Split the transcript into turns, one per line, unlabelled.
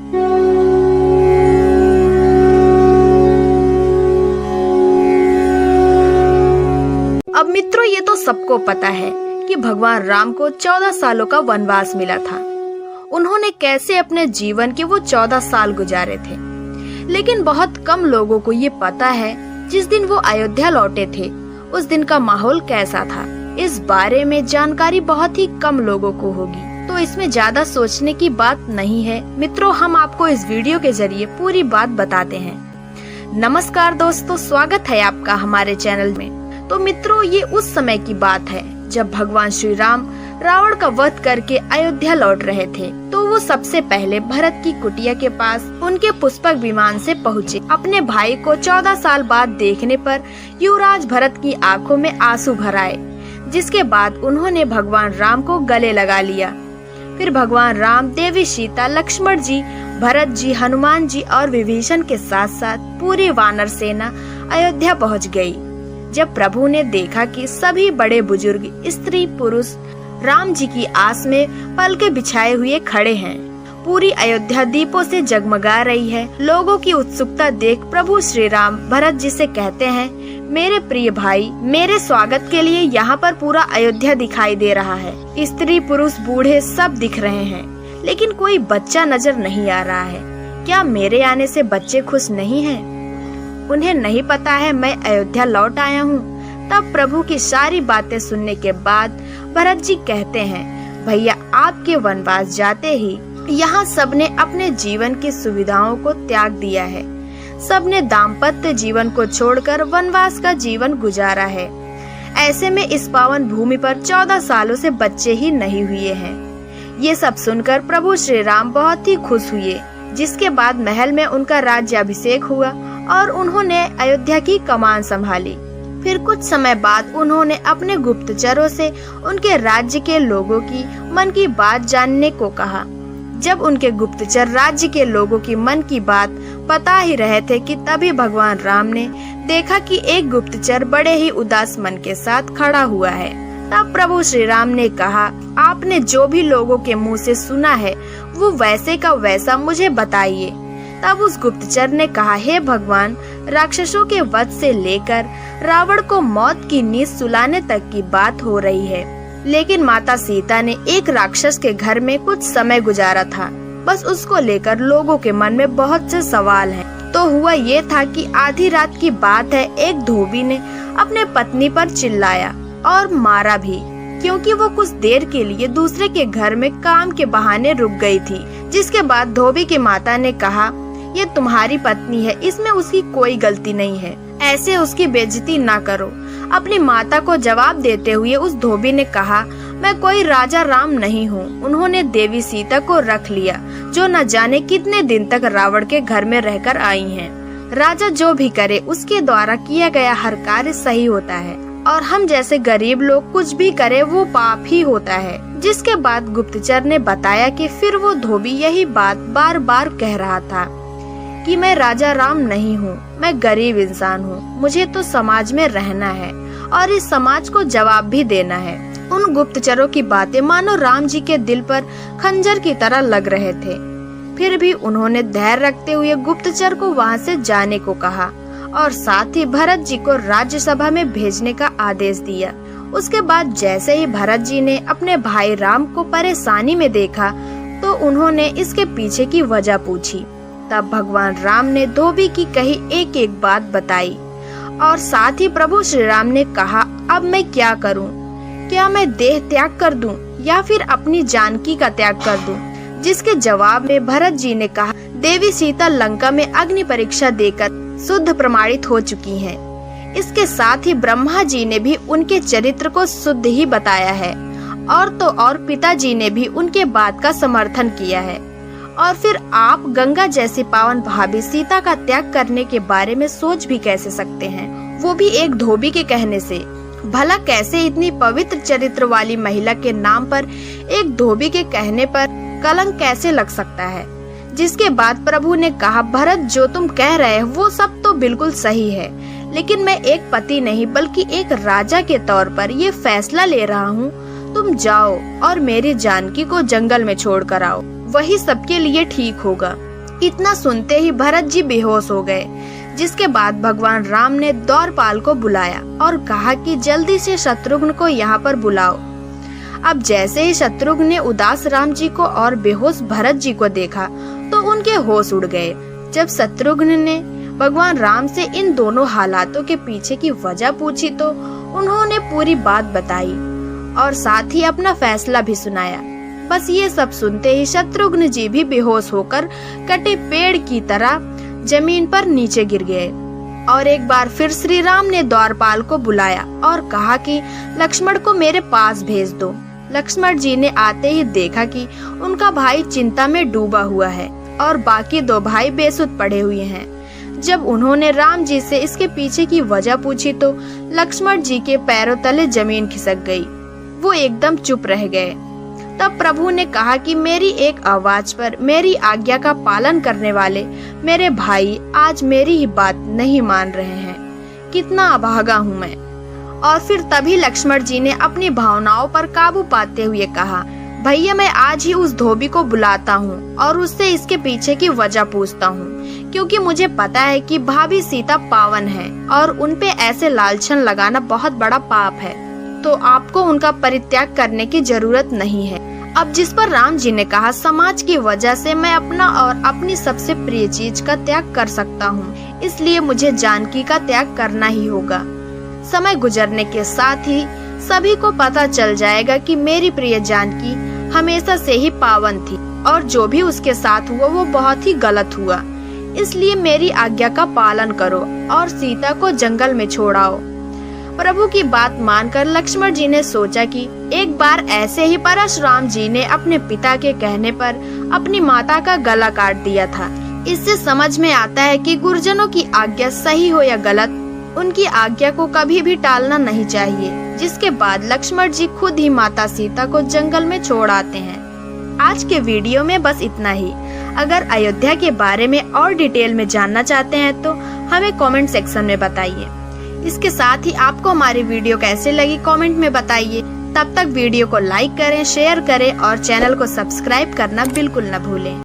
अब मित्रों, ये तो सबको पता है कि भगवान राम को 14 सालों का वनवास मिला था। उन्होंने कैसे अपने जीवन के वो 14 साल गुजारे थे, लेकिन बहुत कम लोगों को ये पता है जिस दिन वो अयोध्या लौटे थे उस दिन का माहौल कैसा था। इस बारे में जानकारी बहुत ही कम लोगों को होगी, तो इसमें ज्यादा सोचने की बात नहीं है। मित्रों, हम आपको इस वीडियो के जरिए पूरी बात बताते हैं। नमस्कार दोस्तों, स्वागत है आपका हमारे चैनल में। तो मित्रों, ये उस समय की बात है जब भगवान श्री राम रावण का वध करके अयोध्या लौट रहे थे। तो वो सबसे पहले भरत की कुटिया के पास उनके पुष्पक विमान से पहुँचे। अपने भाई को 14 साल बाद देखने पर युवराज भरत की आंखों में आंसू भर आए, जिसके बाद उन्होंने भगवान राम को गले लगा लिया। फिर भगवान राम, देवी सीता, लक्ष्मण जी, भरत जी, हनुमान जी और विभीषण के साथ साथ पूरी वानर सेना अयोध्या पहुँच गयी। जब प्रभु ने देखा कि सभी बड़े बुजुर्ग, स्त्री पुरुष राम जी की आस में पलके बिछाए हुए खड़े हैं, पूरी अयोध्या दीपों से जगमगा रही है, लोगों की उत्सुकता देख प्रभु श्री राम भरत जी से कहते हैं, मेरे प्रिय भाई, मेरे स्वागत के लिए यहाँ पर पूरा अयोध्या दिखाई दे रहा है। स्त्री पुरुष बूढ़े सब दिख रहे हैं, लेकिन कोई बच्चा नजर नहीं आ रहा है। क्या मेरे आने से बच्चे खुश नहीं हैं? उन्हें नहीं पता है मैं अयोध्या लौट आया हूँ। तब प्रभु की सारी बातें सुनने के बाद भरत जी कहते हैं, भैया, आपके वनवास जाते ही यहाँ सबने अपने जीवन की सुविधाओं को त्याग दिया है। सबने दाम्पत्य जीवन को छोड़कर वनवास का जीवन गुजारा है। ऐसे में इस पावन भूमि पर 14 सालों से बच्चे ही नहीं हुए हैं। ये सब सुनकर प्रभु श्री राम बहुत ही खुश हुए, जिसके बाद महल में उनका राज्याभिषेक हुआ और उन्होंने अयोध्या की कमान संभाली। फिर कुछ समय बाद उन्होंने अपने गुप्तचरों से उनके राज्य के लोगों की मन की बात जानने को कहा। जब उनके गुप्तचर राज्य के लोगों की मन की बात बता ही रहे थे कि तभी भगवान राम ने देखा कि एक गुप्तचर बड़े ही उदास मन के साथ खड़ा हुआ है। तब प्रभु श्री राम ने कहा, आपने जो भी लोगों के मुँह से सुना है वो वैसे का वैसा मुझे बताइए। तब उस गुप्तचर ने कहा, हे भगवान, राक्षसों के वध से लेकर रावण को मौत की नींद सुलाने तक की बात हो रही है, लेकिन माता सीता ने एक राक्षस के घर में कुछ समय गुजारा था। बस उसको लेकर लोगों के मन में बहुत से सवाल हैं। तो हुआ ये था कि आधी रात की बात है, एक धोबी ने अपने पत्नी पर चिल्लाया और मारा भी, क्योंकि वो कुछ देर के लिए दूसरे के घर में काम के बहाने रुक गई थी। जिसके बाद धोबी की माता ने कहा, ये तुम्हारी पत्नी है, इसमें उसकी कोई गलती नहीं है, ऐसे उसकी बेइज्जती ना करो। अपनी माता को जवाब देते हुए उस धोबी ने कहा, मैं कोई राजा राम नहीं हूँ। उन्होंने देवी सीता को रख लिया, जो न जाने कितने दिन तक रावण के घर में रहकर आई हैं। राजा जो भी करे उसके द्वारा किया गया हर कार्य सही होता है, और हम जैसे गरीब लोग कुछ भी करे वो पाप ही होता है। जिसके बाद गुप्तचर ने बताया कि फिर वो धोबी यही बात बार बार कह रहा था कि मैं राजा राम नहीं हूँ, मैं गरीब इंसान हूँ, मुझे तो समाज में रहना है और इस समाज को जवाब भी देना है। उन गुप्तचरों की बातें मानो राम जी के दिल पर खंजर की तरह लग रहे थे। फिर भी उन्होंने धैर्य रखते हुए गुप्तचर को वहाँ से जाने को कहा और साथ ही भरत जी को राज्यसभा में भेजने का आदेश दिया। उसके बाद जैसे ही भरत जी ने अपने भाई राम को परेशानी में देखा तो उन्होंने इसके पीछे की वजह पूछी। तब भगवान राम ने धोबी की कही एक एक बात बताई और साथ ही प्रभु श्री राम ने कहा, अब मैं क्या करूं? क्या मैं देह त्याग कर दूं या फिर अपनी जानकी का त्याग कर दूं? जिसके जवाब में भरत जी ने कहा, देवी सीता लंका में अग्नि परीक्षा देकर शुद्ध प्रमाणित हो चुकी हैं। इसके साथ ही ब्रह्मा जी ने भी उनके चरित्र को शुद्ध ही बताया है, और तो और पिताजी ने भी उनके बात का समर्थन किया है। और फिर आप गंगा जैसी पावन भाभी सीता का त्याग करने के बारे में सोच भी कैसे सकते हैं, वो भी एक धोबी के कहने से? भला कैसे इतनी पवित्र चरित्र वाली महिला के नाम पर एक धोबी के कहने पर कलंक कैसे लग सकता है? जिसके बाद प्रभु ने कहा, भरत, जो तुम कह रहे हो वो सब तो बिल्कुल सही है, लेकिन मैं एक पति नहीं बल्कि एक राजा के तौर पर ये फैसला ले रहा हूँ, तुम जाओ और मेरी जानकी को जंगल में छोड़ कर आओ, वही सबके लिए ठीक होगा। इतना सुनते ही भरत जी बेहोश हो गए, जिसके बाद भगवान राम ने द्वारपाल को बुलाया और कहा कि जल्दी से शत्रुघ्न को यहाँ पर बुलाओ। अब जैसे ही शत्रुघ्न ने उदास राम जी को और बेहोश भरत जी को देखा तो उनके होश उड़ गए। जब शत्रुघ्न ने भगवान राम से इन दोनों हालातों के पीछे की वजह पूछी तो उन्होंने पूरी बात बताई और साथ ही अपना फैसला भी सुनाया। बस ये सब सुनते ही शत्रुघ्न जी भी बेहोश होकर कटे पेड़ की तरह जमीन पर नीचे गिर गए। और एक बार फिर श्री राम ने द्वारपाल को बुलाया और कहा कि लक्ष्मण को मेरे पास भेज दो। लक्ष्मण जी ने आते ही देखा कि उनका भाई चिंता में डूबा हुआ है और बाकी दो भाई बेसुध पड़े हुए हैं। जब उन्होंने राम जी से इसके पीछे की वजह पूछी तो लक्ष्मण जी के पैरों तले जमीन खिसक गई। वो एकदम चुप रह गए। तब प्रभु ने कहा कि मेरी एक आवाज पर मेरी आज्ञा का पालन करने वाले मेरे भाई आज मेरी ही बात नहीं मान रहे हैं। कितना अभागा हूँ मैं। और फिर तभी लक्ष्मण जी ने अपनी भावनाओं पर काबू पाते हुए कहा, भैया मैं आज ही उस धोबी को बुलाता हूँ और उससे इसके पीछे की वजह पूछता हूँ, क्योंकि मुझे पता है कि भाभी सीता पावन है और उनपे ऐसे लालछन लगाना बहुत बड़ा पाप है, तो आपको उनका परित्याग करने की जरूरत नहीं है। अब जिस पर राम जी ने कहा, समाज की वजह से मैं अपना और अपनी सबसे प्रिय चीज का त्याग कर सकता हूँ, इसलिए मुझे जानकी का त्याग करना ही होगा। समय गुजरने के साथ ही सभी को पता चल जाएगा कि मेरी प्रिय जानकी हमेशा से ही पावन थी और जो भी उसके साथ हुआ वो बहुत ही गलत हुआ। इसलिए मेरी आज्ञा का पालन करो और सीता को जंगल में छोड़ाओ। प्रभु की बात मानकर लक्ष्मण जी ने सोचा कि एक बार ऐसे ही परशुराम जी ने अपने पिता के कहने पर अपनी माता का गला काट दिया था। इससे समझ में आता है कि गुरुजनों की आज्ञा सही हो या गलत, उनकी आज्ञा को कभी भी टालना नहीं चाहिए। जिसके बाद लक्ष्मण जी खुद ही माता सीता को जंगल में छोड़ आते हैं। आज के वीडियो में बस इतना ही। अगर अयोध्या के बारे में और डिटेल में जानना चाहते हैं तो हमें कमेंट सेक्शन में बताइए। इसके साथ ही आपको हमारी वीडियो कैसे लगी कमेंट में बताइए। तब तक वीडियो को लाइक करें, शेयर करें और चैनल को सब्सक्राइब करना बिल्कुल न भूलें।